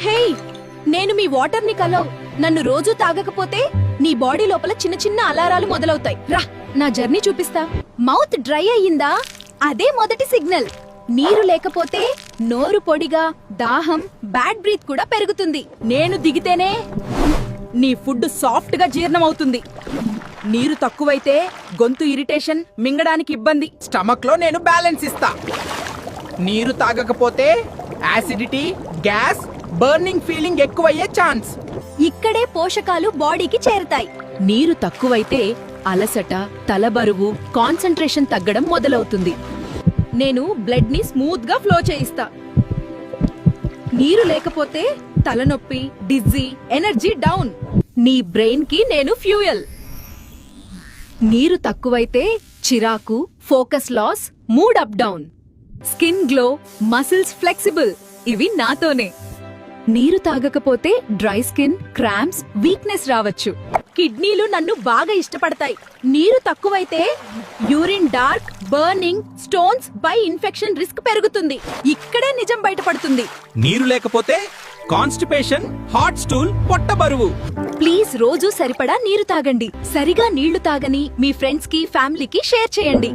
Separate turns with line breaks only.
హే, నేను మీ వాటర్ ని కలవ్. నన్ను రోజు తాగకపోతే నీ బాడీ లోపల చిన్న చిన్న అలారాలు మొదలవుతాయి. రా, నా జర్నీ చూపిస్తా. మౌత్ డ్రై అయ్యిందా? అదే మొదటి సిగ్నల్. నీరు లేకపోతే నోరు పొడిగా, దాహం, బ్యాడ్ బ్రీత్ కూడా పెరుగుతుంది. నేను దిగితేనే నీ ఫుడ్ సాఫ్ట్ గా జీర్ణమవుతుంది. నీరు తక్కువైతే గొంతు ఇరిటేషన్, మింగడానికి ఇబ్బంది.
స్టమక్ లో నేను బ్యాలెన్స్ ఇస్తా. నీరు తాగకపోతే యాసిడిటీ, గ్యాస్, బర్నింగ్ ఫీలింగ్ ఎక్కువయ్యే ఛాన్స్.
ఇక్కడే పోషకాలు బాడీకి చేరుతాయి. నీరు తక్కువైతే అలసట, తలబరువు, కాన్సంట్రేషన్ తగ్గడం మొదలవుతుంది. నేను బ్లడ్ ని స్మూత్ గా ఫ్లో చేయిస్తా. నీరు లేకపోతే తలనొప్పి, డిజ్జీ, ఎనర్జీ డౌన్. నీ బ్రెయిన్ కి నేను ఫ్యూయల్. నీరు తక్కువైతే చిరాకు, focus loss, mood up down. Skin glow, muscles flexible. ఇవి నాతోనే. నీరు తాగకపోతే డ్రై స్కిన్, క్రాంప్స్, వీక్నెస్ రావచ్చు. కిడ్నీలు నన్ను బాగా ఇష్టపడతాయి. నీరు తక్కువైతే urine dark, burning, stones, by infection risk పెరుగుతుంది. ఇక్కడే నిజం బయటపడుతుంది.
నీరు లేకపోతే కాన్స్టిపేషన్, హాట్ స్టూల్, పొట్ట బరువు.
ప్లీజ్ రోజు సరిపడా నీరు తాగండి. సరిగా నీళ్లు తాగని మీ ఫ్రెండ్స్ కి, ఫ్యామిలీకి షేర్ చేయండి.